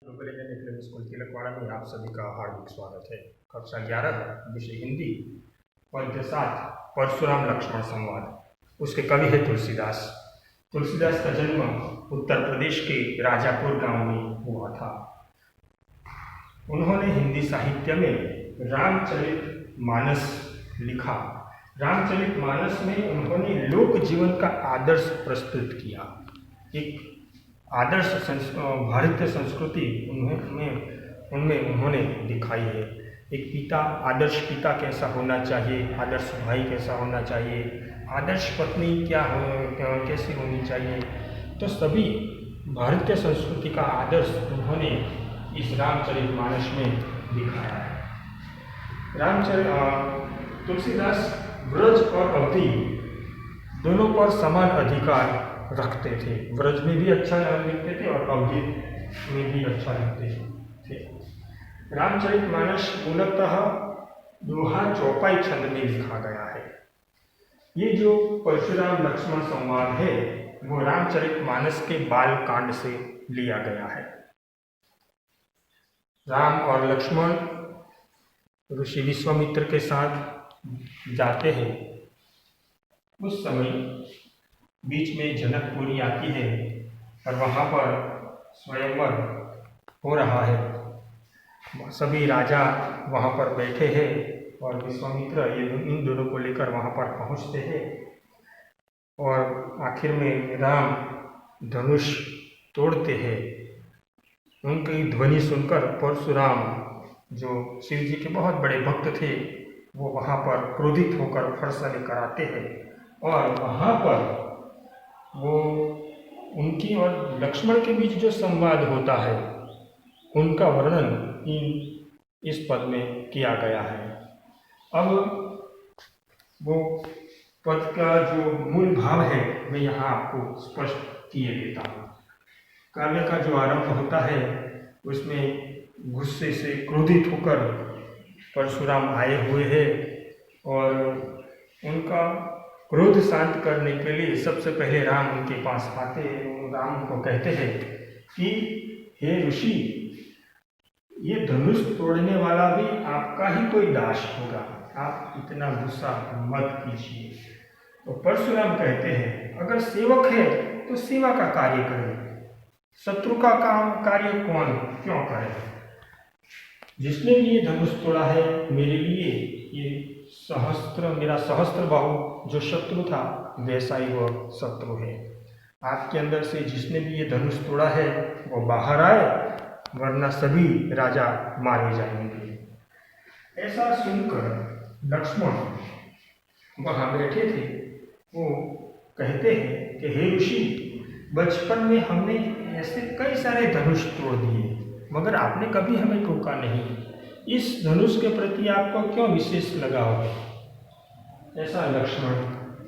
Global Indian school Tilakwada में आप सभी का हार्दिक स्वागत है। कक्षा 11 विषय हिंदी, पद्य 7 परशुराम लक्ष्मण संवाद। उसके कवि है तुलसीदास। तुलसीदास का जन्म उत्तर प्रदेश के राजापुर गांव में हुआ था। उन्होंने हिंदी साहित्य में रामचरितमानस लिखा। रामचरितमानस में उन्होंने लोक जीवन का आदर्श प्रस्तुत किया। एक आदर्श भारतीय संस्कृति उनमें उन्होंने दिखाई है। एक पिता, आदर्श पिता कैसा होना चाहिए, आदर्श भाई कैसा होना चाहिए, आदर्श पत्नी कैसी होनी चाहिए, तो सभी भारतीय संस्कृति का आदर्श उन्होंने इस रामचरितमानस में दिखाया है। तुलसीदास ब्रज और अवधि दोनों पर समान अधिकार रखते थे। ब्रज में भी अच्छा लिखते थे और अवधि में भी अच्छा लिखते थे। रामचरितमानस मूलतः दोहा चौपाई छंद में लिखा गया है। ये जो परशुराम लक्ष्मण संवाद है वो रामचरितमानस के बाल कांड से लिया गया है। राम और लक्ष्मण ऋषि विश्वामित्र के साथ जाते हैं। उस समय बीच में जनकपुरी आती है और वहाँ पर स्वयंवर हो रहा है। सभी राजा वहाँ पर बैठे हैं और विश्वामित्र इन दोनों को लेकर वहाँ पर पहुँचते हैं और आखिर में राम धनुष तोड़ते हैं। उनकी ध्वनि सुनकर परशुराम, जो शिव जी के बहुत बड़े भक्त थे, वो वहाँ पर क्रोधित होकर फरसा लेकर आते हैं और वहाँ पर वो उनकी और लक्ष्मण के बीच जो संवाद होता है उनका वर्णन इस पद में किया गया है। अब वो पद का जो मूल भाव है मैं यहाँ आपको स्पष्ट किए देता हूँ। काव्य का जो आरंभ होता है उसमें गुस्से से क्रोधित होकर परशुराम आए हुए हैं और उनका क्रोध शांत करने के लिए सबसे पहले राम उनके पास आते हैं। राम को कहते हैं कि हे ऋषि, ये धनुष तोड़ने वाला भी आपका ही कोई दास होगा, आप इतना गुस्सा मत कीजिए। तो परशुराम कहते हैं अगर सेवक है तो सेवा का कार्य करे, शत्रु का कार्य कौन क्यों करे। जिसने भी ये धनुष तोड़ा है मेरे लिए ये मेरा सहस्त्र बाहु जो शत्रु था वैसा ही वो शत्रु है। आपके अंदर से जिसने भी ये धनुष तोड़ा है वो बाहर आए, वरना सभी राजा मारे जाएंगे। ऐसा सुनकर लक्ष्मण वहाँ बैठे थे। वो कहते हैं कि हे ऋषि, बचपन में हमने ऐसे कई सारे धनुष तोड़ दिए मगर आपने कभी हमें टोका नहीं। इस धनुष के प्रति आपको क्यों विशेष लगाव है, ऐसा लक्ष्मण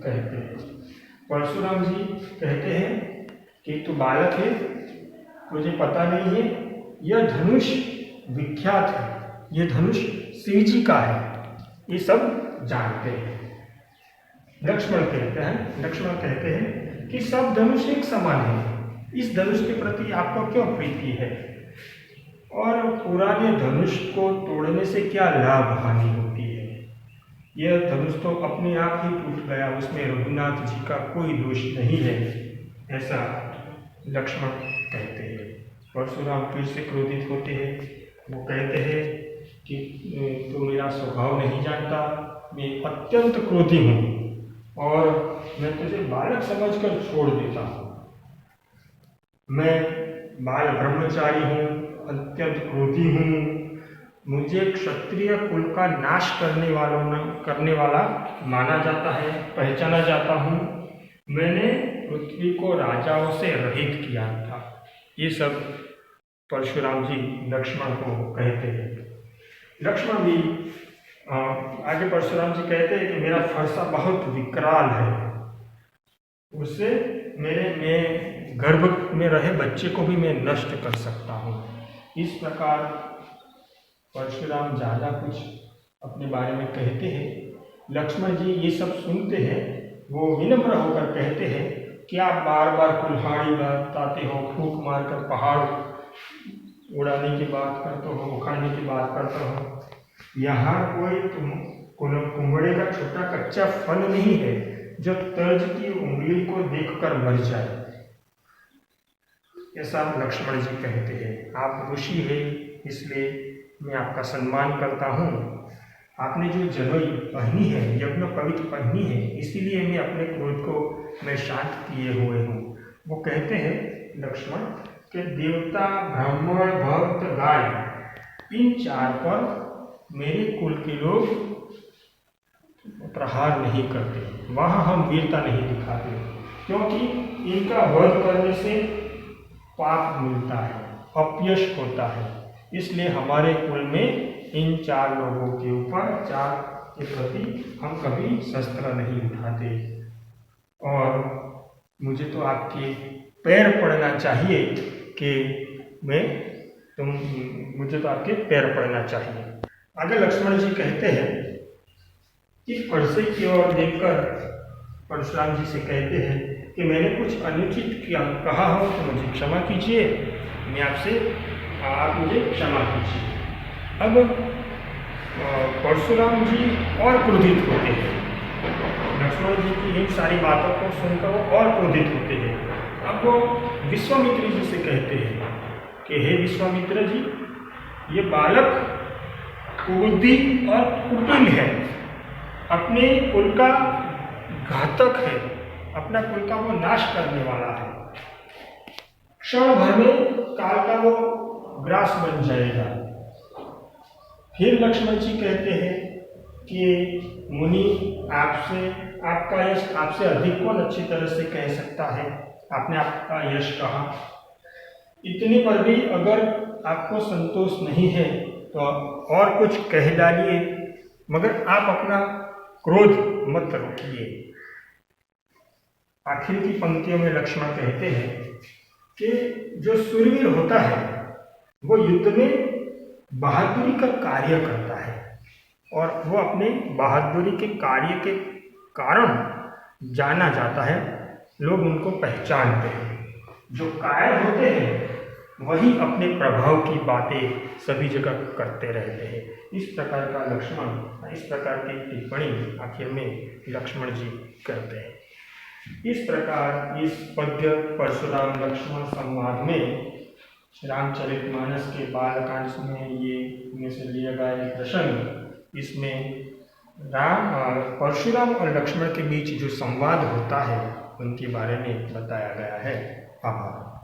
कहते हैं। परशुराम जी कहते हैं कि तू बालक है, तुझे पता नहीं है, यह धनुष विख्यात है, यह धनुष शिव जी का है, ये सब जानते हैं। लक्ष्मण कहते हैं कि सब धनुष एक समान है, इस धनुष के प्रति आपको क्यों प्रीति है और पुराने धनुष को तोड़ने से क्या लाभ हानि होती है। यह धनुष तो अपने आप ही टूट गया, उसमें रघुनाथ जी का कोई दोष नहीं है, ऐसा लक्ष्मण कहते हैं। परशुराम फिर से क्रोधित होते हैं। वो कहते हैं कि तू मेरा स्वभाव नहीं जानता, मैं अत्यंत क्रोधी हूँ और मैं तुझे बालक समझकर छोड़ देता हूँ। मैं बाल ब्रह्मचारी हूँ, अत्यंत क्रोधी हूँ, मुझे क्षत्रिय कुल का नाश करने वाला माना जाता है, पहचाना जाता हूँ। मैंने पृथ्वी को राजाओं से रहित किया था। ये सब परशुराम जी लक्ष्मण को कहते हैं। लक्ष्मण भी आगे परशुराम जी कहते हैं कि मेरा फरसा बहुत विकराल है, उससे मैं गर्भ में रहे बच्चे को भी मैं नष्ट कर सकता हूँ। इस प्रकार परशुराम ज़्यादा कुछ अपने बारे में कहते हैं। लक्ष्मण जी ये सब सुनते हैं। वो विनम्र होकर कहते हैं कि आप बार बार कुल्हाड़ी बताते हो, फूंक मारकर पहाड़ उड़ाने की बात करते हो, उखाड़ने की बात करते हो। यहाँ कोई कुम्भड़े का छोटा कच्चा फल नहीं है जो तर्ज की उंगली को देखकर मर जाए, ऐसा लक्ष्मण जी कहते हैं। आप ऋषि हैं, इसलिए मैं आपका सम्मान करता हूँ। आपने जो जनेऊ पहनी है, यज्ञ पवित्र पहनी है, इसीलिए मैं अपने क्रोध को मैं शांत किए हुए हूँ। वो कहते हैं लक्ष्मण कि देवता, ब्राह्मण, भक्त, गाय, इन चार पर मेरे कुल के लोग प्रहार नहीं करते, वहाँ हम वीरता नहीं दिखाते, क्योंकि इनका वध करने से पाप मिलता है, अपयश होता है। इसलिए हमारे कुल में इन चार लोगों के ऊपर, चार के प्रति हम कभी शस्त्र नहीं उठाते। और मुझे तो आपके पैर पड़ना चाहिए कि मुझे तो आपके पैर पड़ना चाहिए। आगे लक्ष्मण जी कहते हैं कि परसे की ओर देखकर परशुराम जी से कहते हैं कि मैंने कुछ अनुचित कहा हो तो मुझे क्षमा कीजिए, आप मुझे क्षमा कीजिए। अब परशुराम जी और क्रोधित होते हैं। लक्ष्मण जी की इन सारी बातों को सुनकर वो और क्रोधित होते हैं। अब वो विश्वामित्र जी से कहते हैं कि हे विश्वामित्र जी, ये बालक कुबुद्धि और कुटिल है, अपने कुल का घातक है, अपना कुल का वो नाश करने वाला है। क्षण भर में काल का वो ग्रास बन जाएगा। फिर लक्ष्मण जी कहते हैं कि मुनि, आपसे अधिक कौन अच्छी तरह से कह सकता है, आपने आपका यश कहा। इतने पर भी अगर आपको संतोष नहीं है तो और कुछ कह डालिए, मगर आप अपना क्रोध मत रोकिए। आखिर की पंक्तियों में लक्ष्मण कहते हैं कि जो शूरवीर होता है वो युद्ध में बहादुरी का कार्य करता है, और वो अपने बहादुरी के कार्य के कारण जाना जाता है, लोग उनको पहचानते हैं। जो कायर होते हैं वही अपने प्रभाव की बातें सभी जगह करते रहते हैं। इस प्रकार की टिप्पणी आखिर में लक्ष्मण जी करते हैं। इस प्रकार इस पद्य परशुराम लक्ष्मण संवाद में रामचरितमानस के बालकांड में इनमें से लिया गया एक प्रसंग, इसमें परशुराम और लक्ष्मण के बीच जो संवाद होता है उनके बारे में बताया गया है। आभार।